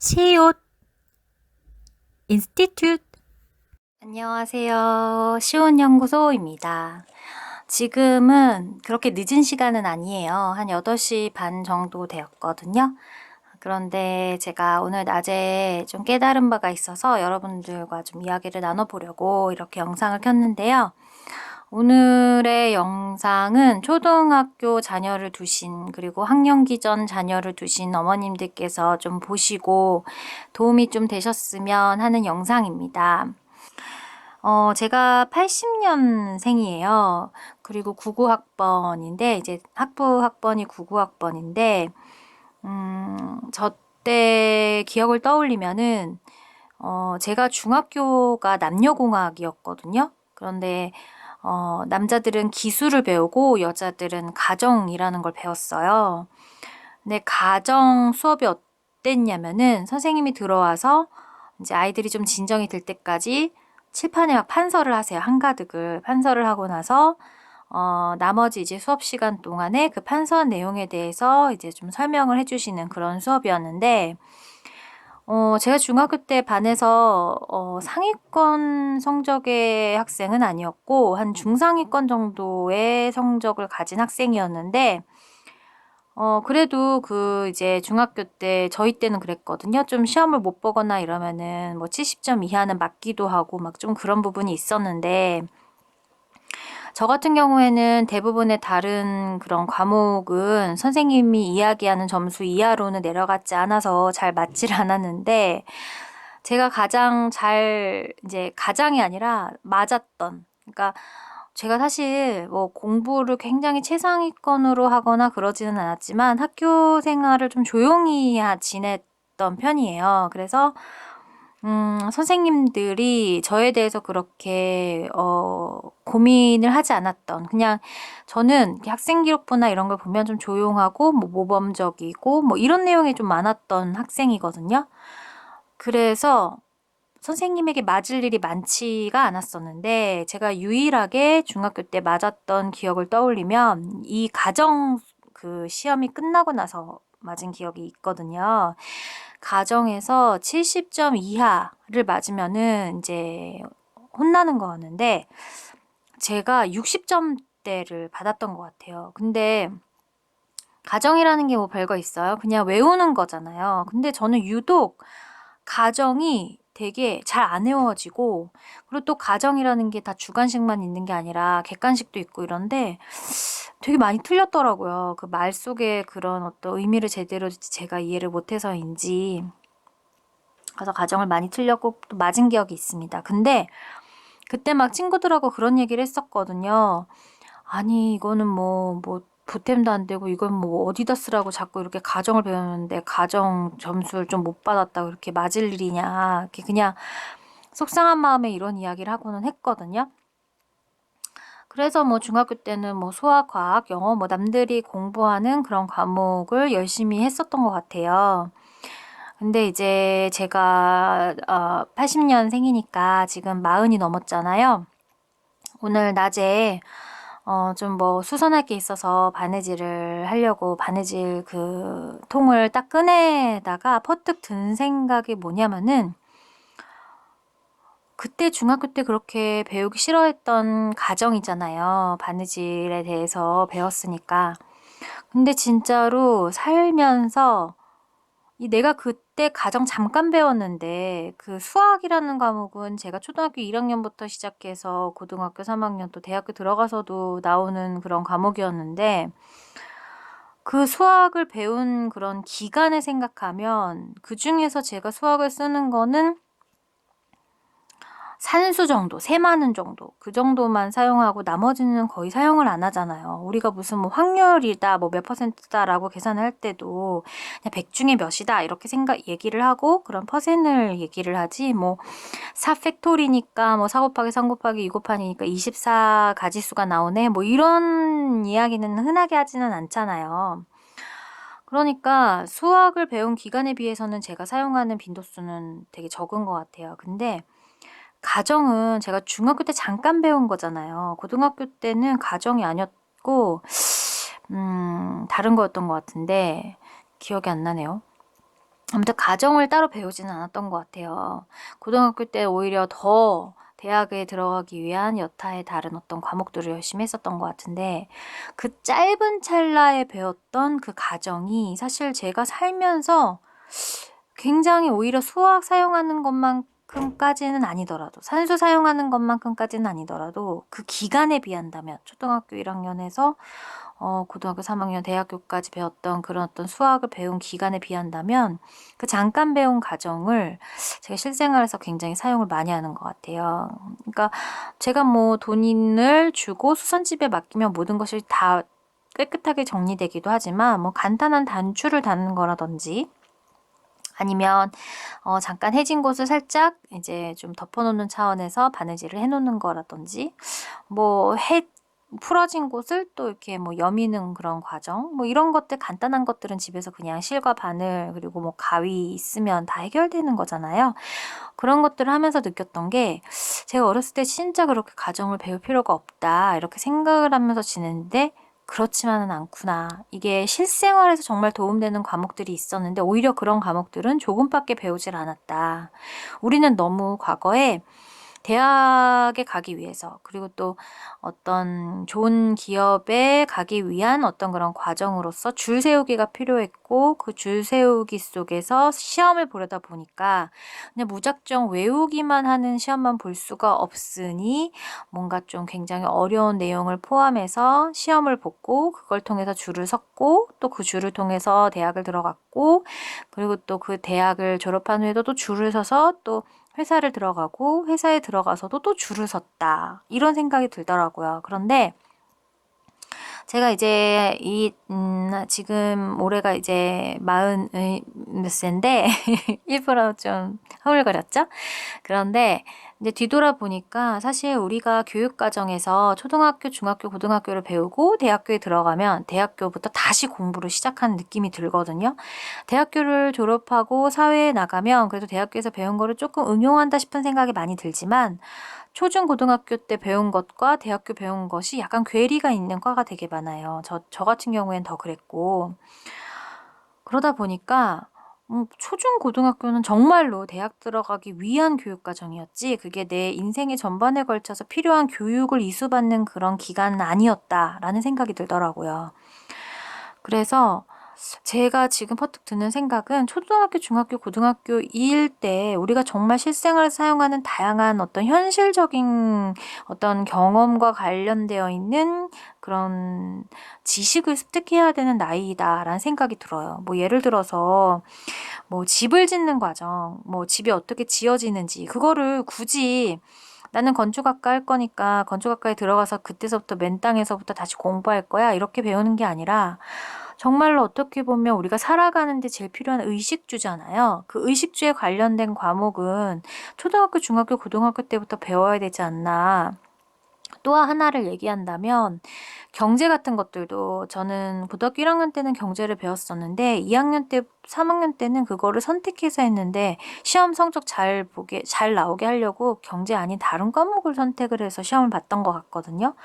시옷 인스티튜트. 안녕하세요. 시온연구소입니다. 지금은 그렇게 늦은 시간은 아니에요. 한 8시 반 정도 되었거든요. 그런데 제가 오늘 낮에 좀 깨달은 바가 있어서 여러분들과 좀 이야기를 나눠보려고 이렇게 영상을 켰는데요. 오늘의 영상은 초등학교 자녀를 두신, 그리고 학령기 전 자녀를 두신 어머님들께서 좀 보시고 도움이 좀 되셨으면 하는 영상입니다. 제가 80년생이에요. 그리고 99학번인데, 이제 학번이 99학번인데, 저 때 기억을 떠올리면은, 제가 중학교가 남녀공학이었거든요. 그런데 남자들은 기술을 배우고 여자들은 가정이라는 걸 배웠어요. 근데 가정 수업이 어땠냐면은 선생님이 들어와서 이제 아이들이 좀 진정이 들 때까지 칠판에 막 판서를 하세요. 한가득을 판서를 하고 나서 나머지 이제 수업 시간 동안에 그 판서 내용에 대해서 이제 좀 설명을 해주시는 그런 수업이었는데, 제가 중학교 때 반에서 상위권 성적의 학생은 아니었고, 한 중상위권 정도의 성적을 가진 학생이었는데, 그래도 그 이제 중학교 때, 저희 때는 그랬거든요. 좀 시험을 못 보거나 이러면은 뭐 70점 이하는 맞기도 하고 막 좀 그런 부분이 있었는데, 저 같은 경우에는 대부분의 다른 그런 과목은 선생님이 이야기하는 점수 이하로는 내려갔지 않아서 잘 맞질 않았는데, 제가 가장 이제 가장이 아니라 맞았던, 그러니까 제가 사실 뭐 공부를 굉장히 최상위권으로 하거나 그러지는 않았지만 학교 생활을 좀 조용히 지냈던 편이에요. 그래서 선생님들이 저에 대해서 그렇게 고민을 하지 않았던, 그냥 저는 학생 기록부나 이런 걸 보면 좀 조용하고 뭐 모범적이고 뭐 이런 내용이 좀 많았던 학생이거든요. 그래서 선생님에게 맞을 일이 많지가 않았었는데, 제가 유일하게 중학교 때 맞았던 기억을 떠올리면 이 가정 그 시험이 끝나고 나서 맞은 기억이 있거든요. 가정에서 70점 이하를 맞으면은 이제 혼나는 거였는데, 제가 60점대를 받았던 것 같아요. 근데 가정이라는 게 뭐 별거 있어요? 그냥 외우는 거잖아요. 근데 저는 유독 가정이 되게 잘 안 외워지고, 그리고 또 가정이라는 게 다 주관식만 있는 게 아니라 객관식도 있고 이런데 되게 많이 틀렸더라고요. 그 말 속에 그런 어떤 의미를 제대로 제가 이해를 못해서인지. 그래서 가정을 많이 틀렸고 또 맞은 기억이 있습니다. 근데 그때 막 친구들하고 그런 얘기를 했었거든요. 아니, 이거는 뭐 보탬도 안 되고 이건 뭐 어디다 쓰라고 자꾸 이렇게 가정을 배우는데 가정 점수를 좀 못 받았다 그렇게 맞을 일이냐. 이렇게 그냥 속상한 마음에 이런 이야기를 하고는 했거든요. 그래서 뭐 중학교 때는 뭐 수학, 과학, 영어 뭐 남들이 공부하는 그런 과목을 열심히 했었던 것 같아요. 근데 이제 제가 80년생이니까 지금 40이 넘었잖아요. 오늘 낮에 좀 뭐 수선할 게 있어서 바느질을 하려고 바느질 그 통을 딱 꺼내다가 퍼뜩 든 생각이 뭐냐면은, 그때 중학교 때 그렇게 배우기 싫어했던 가정이잖아요. 바느질에 대해서 배웠으니까. 근데 진짜로 살면서 내가 그때 가정 잠깐 배웠는데, 그 수학이라는 과목은 제가 초등학교 1학년부터 시작해서 고등학교 3학년 또 대학교 들어가서도 나오는 그런 과목이었는데, 그 수학을 배운 그런 기간을 생각하면 그 중에서 제가 수학을 쓰는 거는 산수 정도, 세마는 정도, 그 정도만 사용하고 나머지는 거의 사용을 안 하잖아요. 우리가 무슨 뭐 확률이다, 뭐 몇 퍼센트다라고 계산을 할 때도 그냥 100 중에 몇이다 이렇게 얘기를 하고 그런 퍼센을 얘기를 하지, 뭐 4 팩토리니까 뭐 4 곱하기 3 곱하기 2 곱하기니까 24 가지수가 나오네, 뭐 이런 이야기는 흔하게 하지는 않잖아요. 그러니까 수학을 배운 기간에 비해서는 제가 사용하는 빈도수는 되게 적은 것 같아요. 근데 가정은 제가 중학교 때 잠깐 배운 거잖아요. 고등학교 때는 가정이 아니었고, 다른 거였던 것 같은데, 기억이 안 나네요. 아무튼 가정을 따로 배우지는 않았던 것 같아요. 고등학교 때 오히려 더 대학에 들어가기 위한 여타의 다른 어떤 과목들을 열심히 했었던 것 같은데 그 짧은 찰나에 배웠던 그 가정이 사실 제가 살면서 굉장히 오히려 수학 사용하는 것만큼까지는 아니더라도 산수 사용하는 것만큼까지는 아니더라도 그 기간에 비한다면 초등학교 1학년에서 고등학교 3학년 대학교까지 배웠던 그런 어떤 수학을 배운 기간에 비한다면 그 잠깐 배운 과정을 제가 실생활에서 굉장히 사용을 많이 하는 것 같아요. 그러니까 제가 뭐 돈을 주고 수선집에 맡기면 모든 것이 다 깨끗하게 정리되기도 하지만 뭐 간단한 단추를 다는 거라든지 아니면 잠깐 해진 곳을 살짝 이제 좀 덮어놓는 차원에서 바느질을 해놓는 거라든지 뭐 풀어진 곳을 또 이렇게 뭐 여미는 그런 과정 뭐 이런 것들 간단한 것들은 집에서 그냥 실과 바늘 그리고 뭐 가위 있으면 다 해결되는 거잖아요. 그런 것들을 하면서 느꼈던 게 제가 어렸을 때 진짜 그렇게 가정을 배울 필요가 없다 이렇게 생각을 하면서 지냈는데 그렇지만은 않구나. 이게 실생활에서 정말 도움되는 과목들이 있었는데 오히려 그런 과목들은 조금밖에 배우질 않았다. 우리는 너무 과거에 대학에 가기 위해서 그리고 또 어떤 좋은 기업에 가기 위한 어떤 그런 과정으로서 줄 세우기가 필요했고 그 줄 세우기 속에서 시험을 보려다 보니까 그냥 무작정 외우기만 하는 시험만 볼 수가 없으니 뭔가 좀 굉장히 어려운 내용을 포함해서 시험을 보고 그걸 통해서 줄을 섰고 또 그 줄을 통해서 대학을 들어갔고 그리고 또 그 대학을 졸업한 후에도 또 줄을 서서 또 회사를 들어가고 회사에 들어가서도 또 줄을 섰다. 이런 생각이 들더라고요. 그런데 제가 이제 지금 올해가 이제 40 몇 세인데 일부러 좀 허물거렸죠? 그런데 이제 뒤돌아보니까 사실 우리가 교육 과정에서 초등학교, 중학교, 고등학교를 배우고 대학교에 들어가면 대학교부터 다시 공부를 시작하는 느낌이 들거든요. 대학교를 졸업하고 사회에 나가면 그래도 대학교에서 배운 거를 조금 응용한다 싶은 생각이 많이 들지만 초중 고등학교 때 배운 것과 대학교 배운 것이 약간 괴리가 있는 과가 되게 많아요. 저 같은 경우엔 더 그랬고 그러다 보니까 초중 고등학교는 정말로 대학 들어가기 위한 교육 과정이었지 그게 내 인생의 전반에 걸쳐서 필요한 교육을 이수받는 그런 기간은 아니었다라는 생각이 들더라고요. 그래서 제가 지금 퍼뜩 드는 생각은 초등학교, 중학교, 고등학교일 때 우리가 정말 실생활에서 사용하는 다양한 어떤 현실적인 어떤 경험과 관련되어 있는 그런 지식을 습득해야 되는 나이다라는 생각이 들어요. 뭐 예를 들어서 뭐 집을 짓는 과정, 뭐 집이 어떻게 지어지는지 그거를 굳이 나는 건축학과 할 거니까 건축학과에 들어가서 그때서부터 맨 땅에서부터 다시 공부할 거야 이렇게 배우는 게 아니라 정말로 어떻게 보면 우리가 살아가는데 제일 필요한 의식주잖아요. 그 의식주에 관련된 과목은 초등학교, 중학교, 고등학교 때부터 배워야 되지 않나. 또 하나를 얘기한다면 경제 같은 것들도 저는 고등학교 1학년 때는 경제를 배웠었는데 2학년 때, 3학년 때는 그거를 선택해서 했는데 시험 성적 잘 나오게 하려고 경제 아닌 다른 과목을 선택을 해서 시험을 봤던 것 같거든요.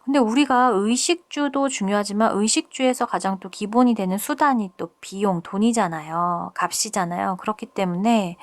근데 우리가 의식주도 중요하지만 의식주에서 가장 또 기본이 되는 수단이 또 비용, 돈이잖아요. 값이잖아요. 그렇기 때문에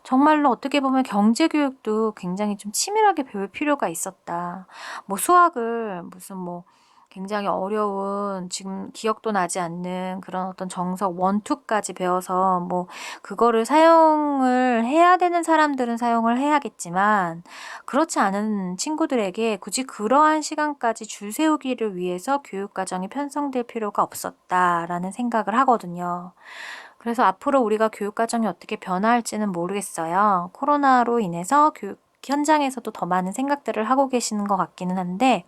정말로 어떻게 보면 경제교육도 굉장히 좀 치밀하게 배울 필요가 있었다. 뭐 수학을 무슨 뭐 굉장히 어려운 지금 기억도 나지 않는 그런 어떤 정석 원투까지 배워서 뭐 그거를 사용을 해야 되는 사람들은 사용을 해야겠지만 그렇지 않은 친구들에게 굳이 그러한 시간까지 줄 세우기를 위해서 교육과정이 편성될 필요가 없었다라는 생각을 하거든요. 그래서 앞으로 우리가 교육과정이 어떻게 변화할지는 모르겠어요. 코로나로 인해서 교육 현장에서도 더 많은 생각들을 하고 계시는 것 같기는 한데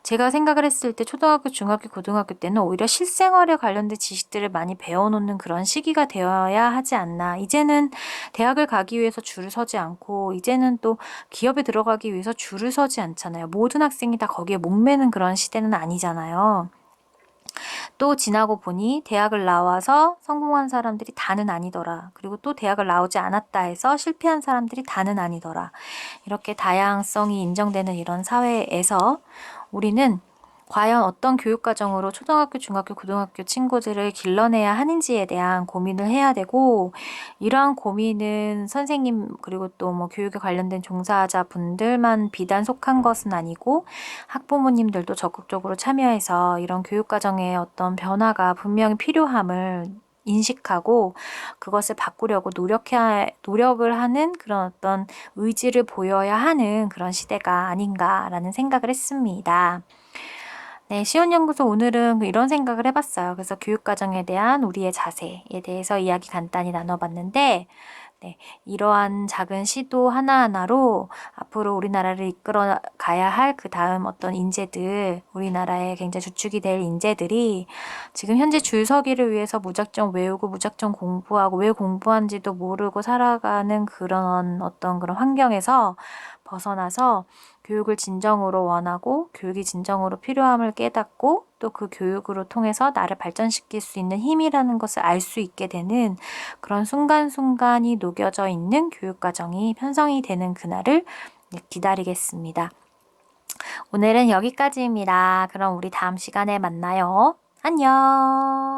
제가 생각을 했을 때 초등학교, 중학교, 고등학교 때는 오히려 실생활에 관련된 지식들을 많이 배워놓는 그런 시기가 되어야 하지 않나. 이제는 대학을 가기 위해서 줄을 서지 않고 이제는 또 기업에 들어가기 위해서 줄을 서지 않잖아요. 모든 학생이 다 거기에 목매는 그런 시대는 아니잖아요. 또 지나고 보니 대학을 나와서 성공한 사람들이 다는 아니더라. 그리고 또 대학을 나오지 않았다 해서 실패한 사람들이 다는 아니더라. 이렇게 다양성이 인정되는 이런 사회에서 우리는 과연 어떤 교육과정으로 초등학교, 중학교, 고등학교 친구들을 길러내야 하는지에 대한 고민을 해야 되고, 이러한 고민은 선생님 그리고 또 뭐 교육에 관련된 종사자 분들만 비단 속한 것은 아니고 학부모님들도 적극적으로 참여해서 이런 교육과정의 어떤 변화가 분명히 필요함을 인식하고 그것을 바꾸려고 노력을 하는 그런 어떤 의지를 보여야 하는 그런 시대가 아닌가라는 생각을 했습니다. 네, 시온연구소 오늘은 이런 생각을 해봤어요. 그래서 교육과정에 대한 우리의 자세에 대해서 이야기 간단히 나눠봤는데, 네, 이러한 작은 시도 하나하나로 앞으로 우리나라를 이끌어 가야 할 그 다음 어떤 인재들, 우리나라의 굉장히 주축이 될 인재들이 지금 현재 줄서기를 위해서 무작정 외우고 무작정 공부하고 왜 공부한지도 모르고 살아가는 그런 어떤 그런 환경에서 벗어나서 교육을 진정으로 원하고 교육이 진정으로 필요함을 깨닫고 또 그 교육으로 통해서 나를 발전시킬 수 있는 힘이라는 것을 알 수 있게 되는 그런 순간순간이 녹여져 있는 교육과정이 편성이 되는 그날을 기다리겠습니다. 오늘은 여기까지입니다. 그럼 우리 다음 시간에 만나요. 안녕.